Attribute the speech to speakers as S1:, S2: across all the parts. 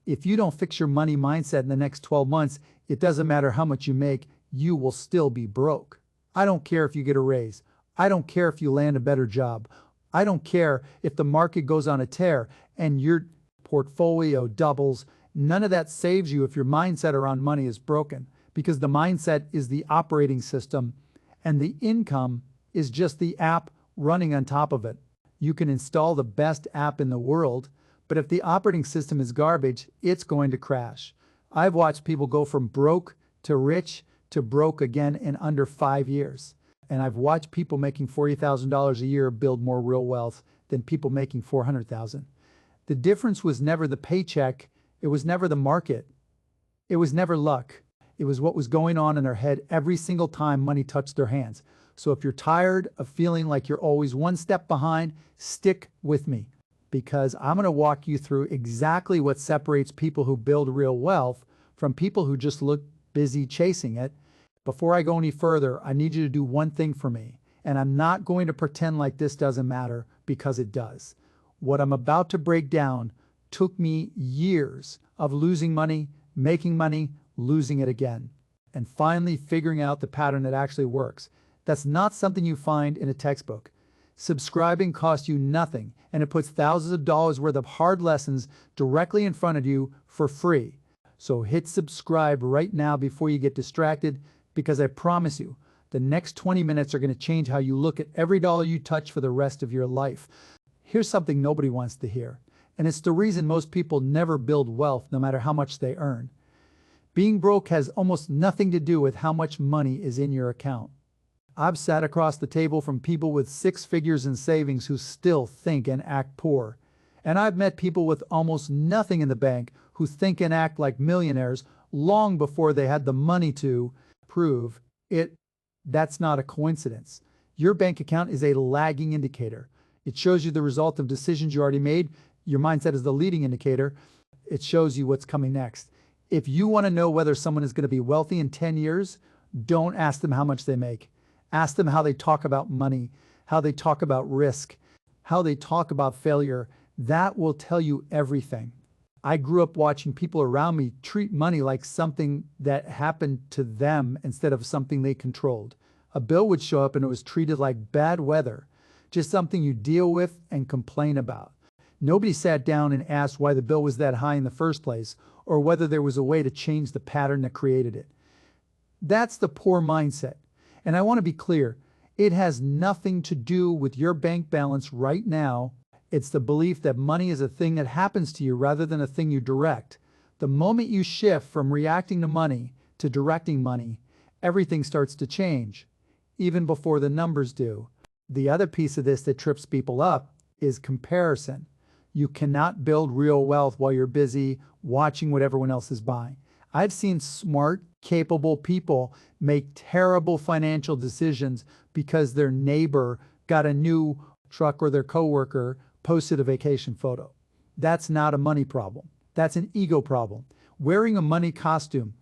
S1: If you don't fix your money mindset in the next 12 months, it doesn't matter how much you make, you will still be broke. I don't care if you get a raise. I don't care if you land a better job. I don't care if the market goes on a tear and your portfolio doubles. None of that saves you if your mindset around money is broken, because the mindset is the operating system and the income is just the app running on top of it. You can install the best app in the world, but if the operating system is garbage, it's going to crash. I've watched people go from broke to rich to broke again in under 5 years. And I've watched people making $40,000 a year build more real wealth than people making $400,000. The difference was never the paycheck. It was never the market. It was never luck. It was what was going on in their head every single time money touched their hands. So if you're tired of feeling like you're always one step behind, stick with me, because I'm going to walk you through exactly what separates people who build real wealth from people who just look busy chasing it. Before I go any further, I need you to do one thing for me, and I'm not going to pretend like this doesn't matter, because it does. What I'm about to break down took me years of losing money, making money, losing it again, and finally figuring out the pattern that actually works. That's not something you find in a textbook. Subscribing costs you nothing, and it puts thousands of dollars worth of hard lessons directly in front of you for free. So hit subscribe right now before you get distracted, because I promise you, the next 20 minutes are going to change how you look at every dollar you touch for the rest of your life. Here's something nobody wants to hear, and it's the reason most people never build wealth no matter how much they earn. Being broke has almost nothing to do with how much money is in your account. I've sat across the table from people with 6 figures in savings who still think and act poor. And I've met people with almost nothing in the bank who think and act like millionaires long before they had the money to prove it. That's not a coincidence. Your bank account is a lagging indicator. It shows you the result of decisions you already made. Your mindset is the leading indicator. It shows you what's coming next. If you want to know whether someone is going to be wealthy in 10 years, don't ask them how much they make. Ask them how they talk about money, how they talk about risk, how they talk about failure. That will tell you everything. I grew up watching people around me treat money like something that happened to them instead of something they controlled. A bill would show up and it was treated like bad weather, just something you deal with and complain about. Nobody sat down and asked why the bill was that high in the first place, or whether there was a way to change the pattern that created it. That's the poor mindset. And I want to be clear, it has nothing to do with your bank balance right now. It's the belief that money is a thing that happens to you rather than a thing you direct. The moment you shift from reacting to money to directing money, everything starts to change, even before the numbers do. The other piece of this that trips people up is comparison. You cannot build real wealth while you're busy watching what everyone else is buying. I've seen smart, capable people make terrible financial decisions because their neighbor got a new truck or their coworker posted a vacation photo. That's not a money problem. That's an ego problem. Wearing a money costume.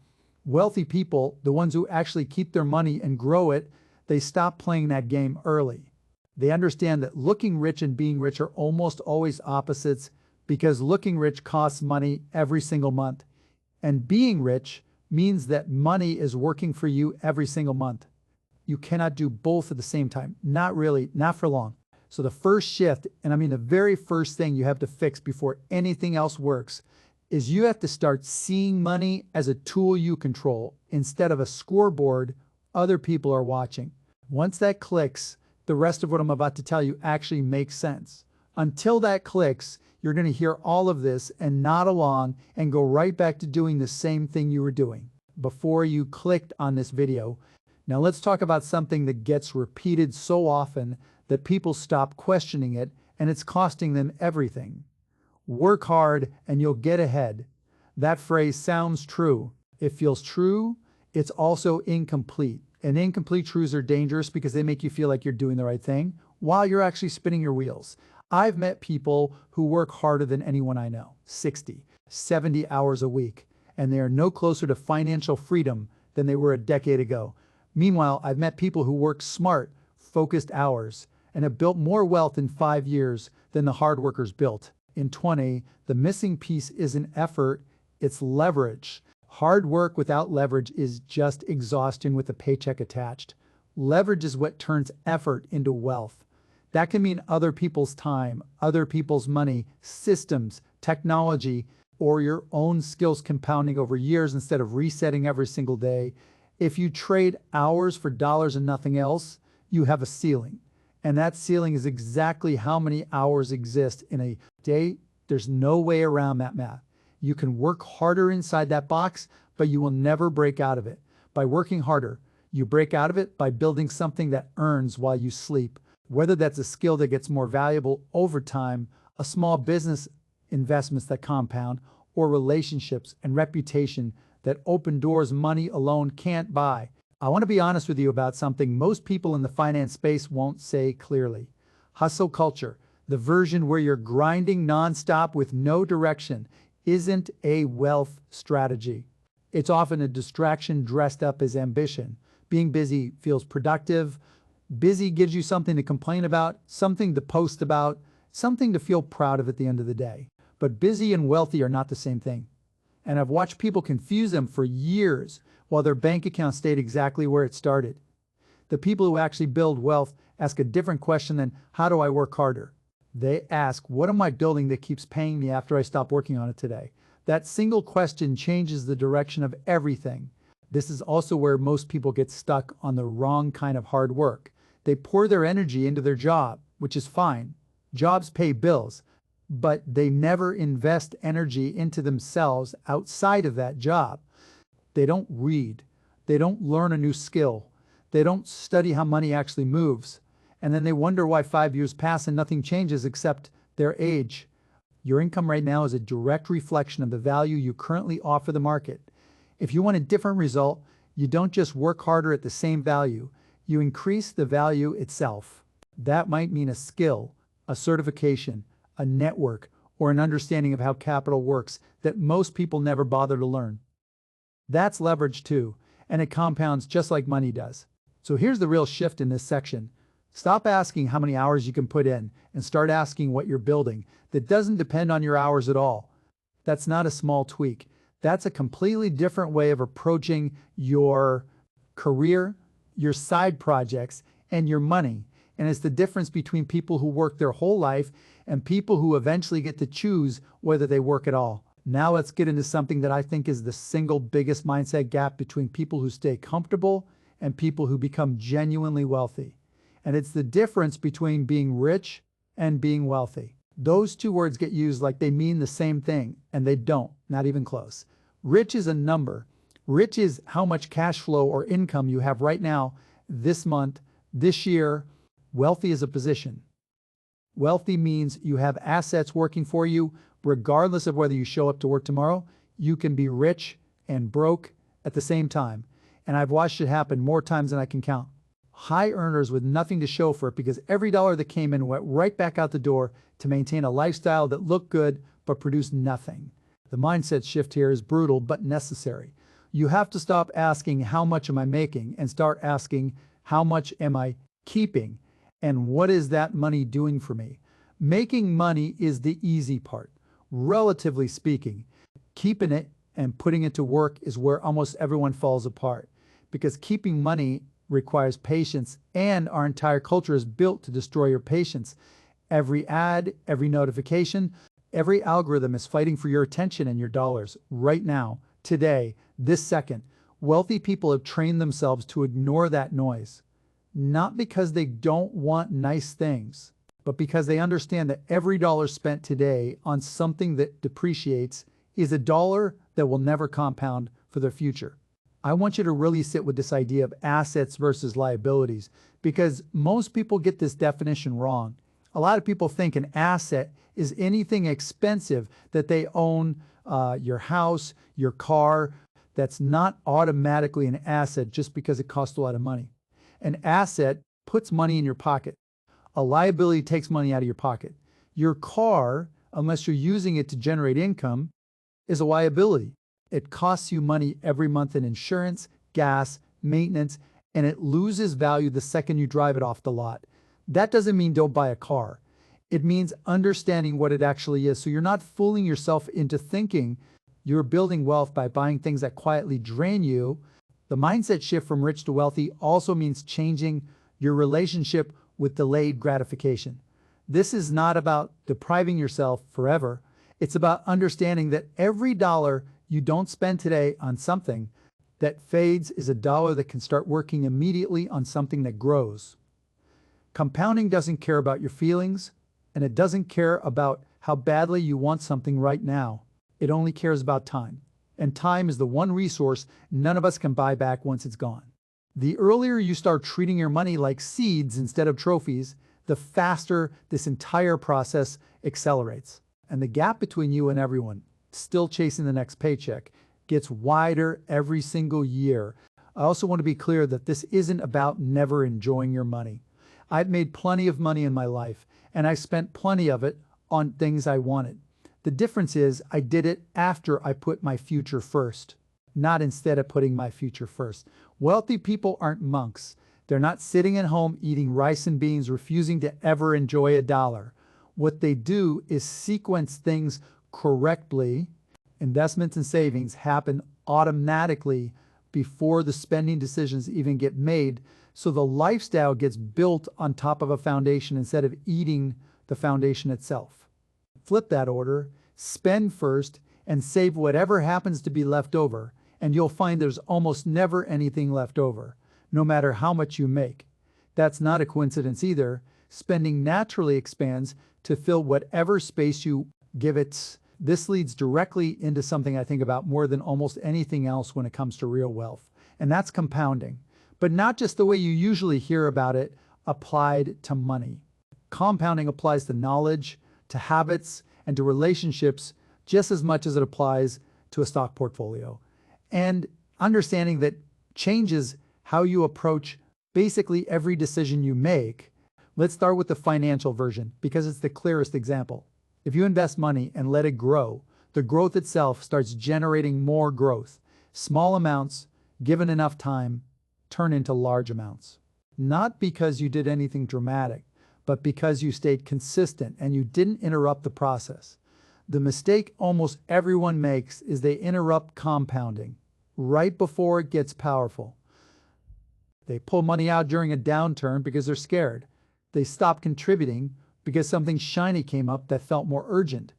S1: Wealthy people, the ones who actually keep their money and grow it, they stop playing that game early. They understand that looking rich and being rich are almost always opposites, because looking rich costs money every single month. And being rich means that money is working for you every single month. You cannot do both at the same time. Not really, not for long. So the first shift, and I mean the very first thing you have to fix before anything else works, is you have to start seeing money as a tool you control instead of a scoreboard other people are watching. Once that clicks, the rest of what I'm about to tell you actually makes sense. Until that clicks, you're going to hear all of this and nod along and go right back to doing the same thing you were doing before you clicked on this video. Now let's talk about something that gets repeated so often that people stop questioning it, and it's costing them everything. Work hard and you'll get ahead. That phrase sounds true. It feels true. It's also incomplete. And incomplete truths are dangerous because they make you feel like you're doing the right thing while you're actually spinning your wheels. I've met people who work harder than anyone I know, 60, 70 hours a week, and they are no closer to financial freedom than they were a decade ago. Meanwhile, I've met people who work smart, focused hours, and have built more wealth in 5 years than the hard workers built in 20. The missing piece isn't effort, It's leverage. Hard work without leverage is just exhaustion with a paycheck attached. Leverage is what turns effort into wealth. That can mean other people's time, other people's money, systems, technology, or your own skills compounding over years instead of resetting every single day. If you trade hours for dollars and nothing else, you have a ceiling. And that ceiling is exactly how many hours exist in a day. There's no way around that math. You can work harder inside that box, but you will never break out of it. By working harder, you break out of it by building something that earns while you sleep. Whether that's a skill that gets more valuable over time, a small business investments that compound, or relationships and reputation that open doors money alone can't buy. I want to be honest with you about something most people in the finance space won't say clearly. Hustle culture, the version where you're grinding nonstop with no direction, isn't a wealth strategy. It's often a distraction dressed up as ambition. Being busy feels productive. Busy gives you something to complain about, something to post about, something to feel proud of at the end of the day. But busy and wealthy are not the same thing. And I've watched people confuse them for years while their bank account stayed exactly where it started. The people who actually build wealth ask a different question than, how do I work harder? They ask, what am I building that keeps paying me after I stop working on it today? That single question changes the direction of everything. This is also where most people get stuck on the wrong kind of hard work. They pour their energy into their job, which is fine. Jobs pay bills, but they never invest energy into themselves outside of that job. They don't read. They don't learn a new skill. They don't study how money actually moves. And then they wonder why 5 years pass and nothing changes except their age. Your income right now is a direct reflection of the value you currently offer the market. If you want a different result, you don't just work harder at the same value. You increase the value itself. That might mean a skill, a certification, a network, or an understanding of how capital works that most people never bother to learn. That's leverage too, and it compounds just like money does. So here's the real shift in this section. Stop asking how many hours you can put in and start asking what you're building that doesn't depend on your hours at all. That's not a small tweak. That's a completely different way of approaching your career, your side projects, and your money. And it's the difference between people who work their whole life and people who eventually get to choose whether they work at all. Now let's get into something that I think is the single biggest mindset gap between people who stay comfortable and people who become genuinely wealthy. And it's the difference between being rich and being wealthy. Those two words get used like they mean the same thing, and they don't, not even close. Rich is a number. Rich is how much cash flow or income you have right now, this month, this year. Wealthy is a position. Wealthy means you have assets working for you, regardless of whether you show up to work tomorrow. You can be rich and broke at the same time. And I've watched it happen more times than I can count. High earners with nothing to show for it because every dollar that came in went right back out the door to maintain a lifestyle that looked good but produced nothing. The mindset shift here is brutal but necessary. You have to stop asking, how much am I making? And start asking, how much am I keeping? And what is that money doing for me? Making money is the easy part. Relatively speaking, keeping it and putting it to work is where almost everyone falls apart. Because keeping money requires patience, and our entire culture is built to destroy your patience. Every ad, every notification, every algorithm is fighting for your attention and your dollars right now, today, this second. Wealthy people have trained themselves to ignore that noise. Not because they don't want nice things, but because they understand that every dollar spent today on something that depreciates is a dollar that will never compound for the future. I want you to really sit with this idea of assets versus liabilities, because most people get this definition wrong. A lot of people think an asset is anything expensive that they own, your house, your car. That's not automatically an asset just because it costs a lot of money. An asset puts money in your pocket. A liability takes money out of your pocket. Your car, unless you're using it to generate income, is a liability. It costs you money every month in insurance, gas, maintenance, and it loses value the second you drive it off the lot. That doesn't mean don't buy a car. It means understanding what it actually is. So you're not fooling yourself into thinking You're building wealth by buying things that quietly drain you. The mindset shift from rich to wealthy also means changing your relationship with delayed gratification. This is not about depriving yourself forever. It's about understanding that every dollar you don't spend today on something that fades is a dollar that can start working immediately on something that grows. Compounding doesn't care about your feelings, and it doesn't care about how badly you want something right now. It only cares about time. And time is the one resource none of us can buy back once it's gone. The earlier you start treating your money like seeds instead of trophies, the faster this entire process accelerates. And the gap between you and everyone still chasing the next paycheck gets wider every single year. I also want to be clear that this isn't about never enjoying your money. I've made plenty of money in my life, and I spent plenty of it on things I wanted. The difference is I did it after I put my future first, not instead of putting my future first. Wealthy people aren't monks. They're not sitting at home eating rice and beans, refusing to ever enjoy a dollar. What they do is sequence things correctly. Investments and savings happen automatically before the spending decisions even get made, so the lifestyle gets built on top of a foundation instead of eating the foundation itself. Flip that order, spend first, and save whatever happens to be left over, and you'll find there's almost never anything left over, no matter how much you make. That's not a coincidence either. Spending naturally expands to fill whatever space you give it. This leads directly into something I think about more than almost anything else when it comes to real wealth, and that's compounding. But not just the way you usually hear about it applied to money. Compounding applies to knowledge, to habits, and to relationships just as much as it applies to a stock portfolio. And understanding that changes how you approach basically every decision you make. Let's start with the financial version because it's the clearest example. If you invest money and let it grow, the growth itself starts generating more growth. Small amounts, given enough time, turn into large amounts. Not because you did anything dramatic, but because you stayed consistent and you didn't interrupt the process. The mistake almost everyone makes is they interrupt compounding right before it gets powerful. They pull money out during a downturn because they're scared. They stop contributing because something shiny came up that felt more urgent.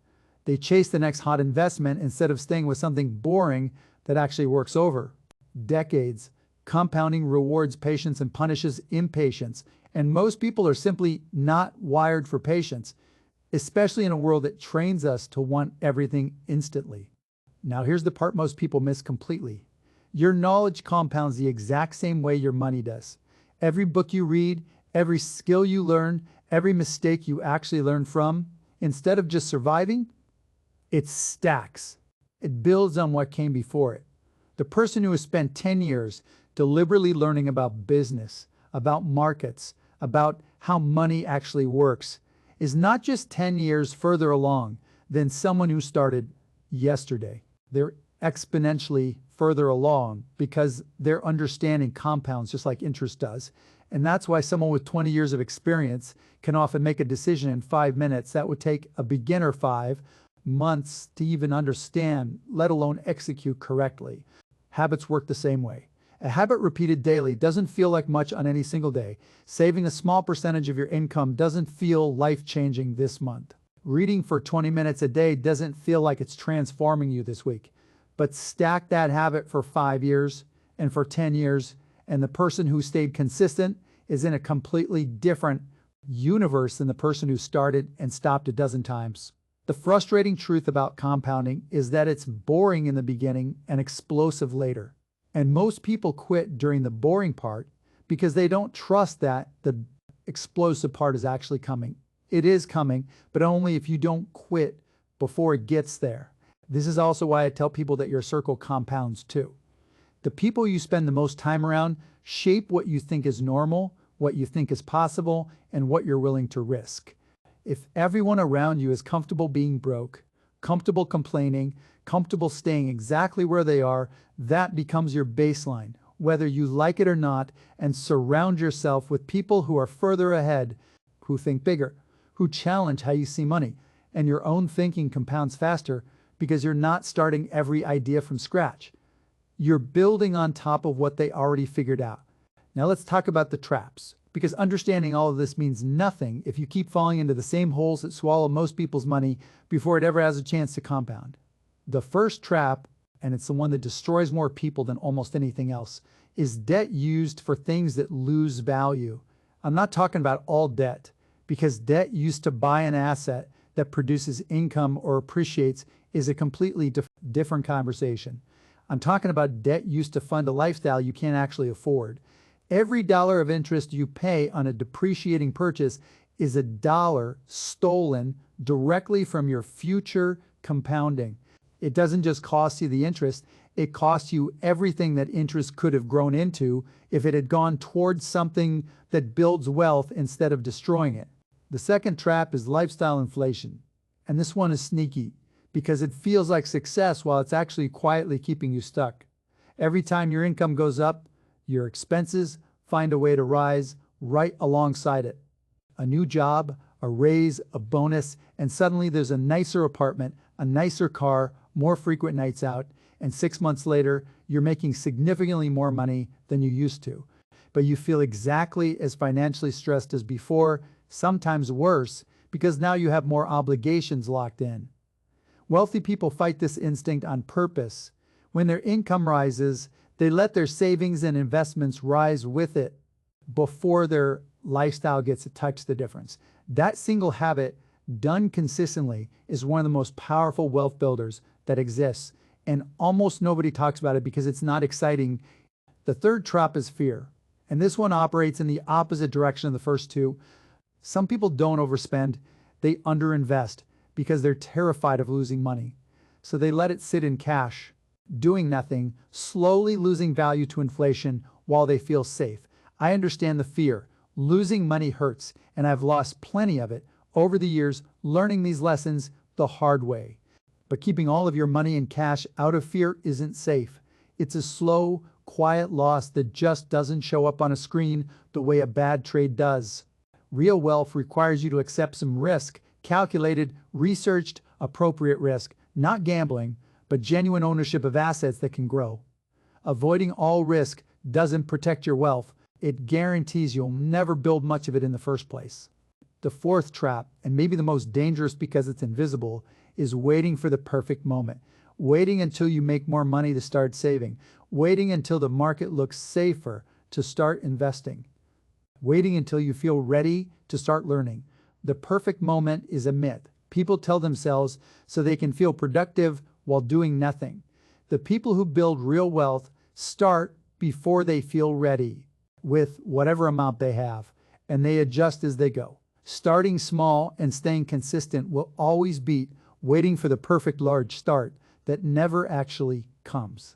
S1: They chase the next hot investment instead of staying with something boring that actually works over decades. Compounding rewards patience and punishes impatience, and most people are simply not wired for patience, especially in a world that trains us to want everything instantly. Now here's the part most people miss completely. Your knowledge compounds the exact same way your money does. Every book you read, every skill you learn, every mistake you actually learn from, instead of just surviving, it stacks. It builds on what came before it. The person who has spent 10 years deliberately learning about business, about markets, about how money actually works, is not just 10 years further along than someone who started yesterday. They're exponentially further along because their understanding compounds just like interest does. And that's why someone with 20 years of experience can often make a decision in 5 minutes that would take a beginner 5 months to even understand, let alone execute correctly. Habits work the same way. A habit repeated daily doesn't feel like much on any single day. Saving a small percentage of your income doesn't feel life-changing this month. Reading for 20 minutes a day doesn't feel like it's transforming you this week. But stack that habit for 5 years and for 10 years, and the person who stayed consistent is in a completely different universe than the person who started and stopped a dozen times. The frustrating truth about compounding is that it's boring in the beginning and explosive later. And most people quit during the boring part because they don't trust that the explosive part is actually coming. It is coming, but only if you don't quit before it gets there. This is also why I tell people that your circle compounds too. The people you spend the most time around shape what you think is normal, what you think is possible, and what you're willing to risk. If everyone around you is comfortable being broke, comfortable complaining, comfortable staying exactly where they are, that becomes your baseline, whether you like it or not, and surround yourself with people who are further ahead, who think bigger, who challenge how you see money, and your own thinking compounds faster. because you're not starting every idea from scratch. You're building on top of what they already figured out. Now let's talk about the traps, because understanding all of this means nothing if you keep falling into the same holes that swallow most people's money before it ever has a chance to compound. The first trap, and it's the one that destroys more people than almost anything else, is debt used for things that lose value. I'm not talking about all debt, because debt used to buy an asset that produces income or appreciates is a completely different conversation. I'm talking about debt used to fund a lifestyle you can't actually afford. Every dollar of interest you pay on a depreciating purchase is a dollar stolen directly from your future compounding. It doesn't just cost you the interest, it costs you everything that interest could have grown into if it had gone towards something that builds wealth instead of destroying it. The second trap is lifestyle inflation. And this one is sneaky because it feels like success while it's actually quietly keeping you stuck. Every time your income goes up, your expenses find a way to rise right alongside it. A new job, a raise, a bonus, and suddenly there's a nicer apartment, a nicer car, more frequent nights out, and 6 months later, you're making significantly more money than you used to. But you feel exactly as financially stressed as before, sometimes worse, because now you have more obligations locked in. Wealthy people fight this instinct on purpose. When their income rises, they let their savings and investments rise with it before their lifestyle gets to touch the difference. That single habit, done consistently, is one of the most powerful wealth builders that exists, and almost nobody talks about it because it's not exciting. The third trap is fear, and this one operates in the opposite direction of the first two. Some people don't overspend, they underinvest because they're terrified of losing money. So they let it sit in cash, doing nothing, slowly losing value to inflation while they feel safe. I understand the fear. Losing money hurts, and I've lost plenty of it over the years learning these lessons the hard way. But keeping all of your money in cash out of fear isn't safe. It's a slow, quiet loss that just doesn't show up on a screen the way a bad trade does. Real wealth requires you to accept some risk, calculated, researched, appropriate risk, not gambling, but genuine ownership of assets that can grow. Avoiding all risk doesn't protect your wealth. It guarantees you'll never build much of it in the first place. The fourth trap, and maybe the most dangerous because it's invisible, is waiting for the perfect moment. Waiting until you make more money to start saving. Waiting until the market looks safer to start investing. Waiting until you feel ready to start learning. The perfect moment is a myth. People tell themselves so they can feel productive while doing nothing. The people who build real wealth start before they feel ready, with whatever amount they have, and they adjust as they go. Starting small and staying consistent will always beat waiting for the perfect large start that never actually comes.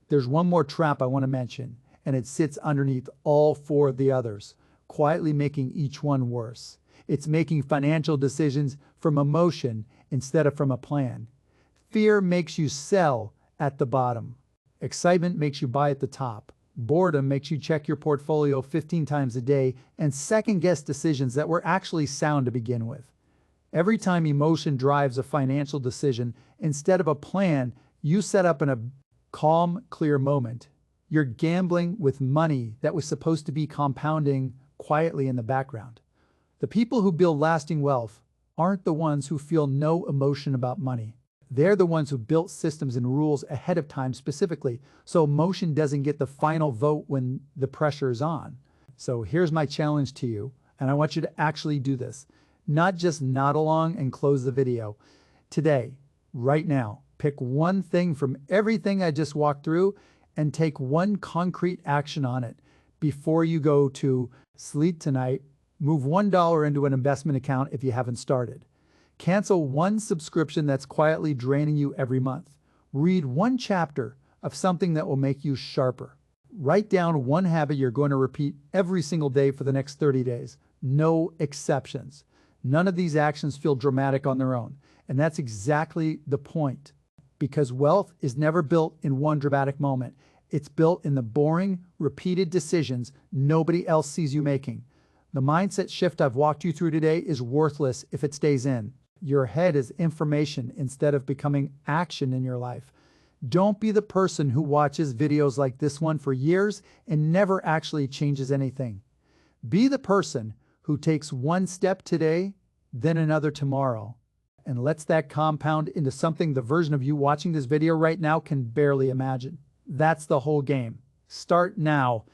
S1: There's one more trap I want to mention, and it sits underneath all four of the others, quietly making each one worse. It's making financial decisions from emotion instead of from a plan. Fear makes you sell at the bottom. Excitement makes you buy at the top. Boredom makes you check your portfolio 15 times a day and second-guess decisions that were actually sound to begin with. Every time emotion drives a financial decision, instead of a plan you set up in a calm, clear moment, you're gambling with money that was supposed to be compounding quietly in the background. The people who build lasting wealth aren't the ones who feel no emotion about money. They're the ones who built systems and rules ahead of time specifically, so emotion doesn't get the final vote when the pressure is on. So here's my challenge to you, and I want you to actually do this. Not just nod along and close the video. Today, right now, pick one thing from everything I just walked through and take one concrete action on it before you go to sleep tonight. Move $1 into an investment account if you haven't started. Cancel one subscription that's quietly draining you every month. Read one chapter of something that will make you sharper. Write down one habit you're going to repeat every single day for the next 30 days. No exceptions. None of these actions feel dramatic on their own. And that's exactly the point. Because wealth is never built in one dramatic moment. It's built in the boring, repeated decisions nobody else sees you making. The mindset shift I've walked you through today is worthless if it stays in. your head is information instead of becoming action in your life. Don't be the person who watches videos like this one for years and never actually changes anything. Be the person who takes one step today, then another tomorrow, and lets that compound into something the version of you watching this video right now can barely imagine. That's the whole game. Start now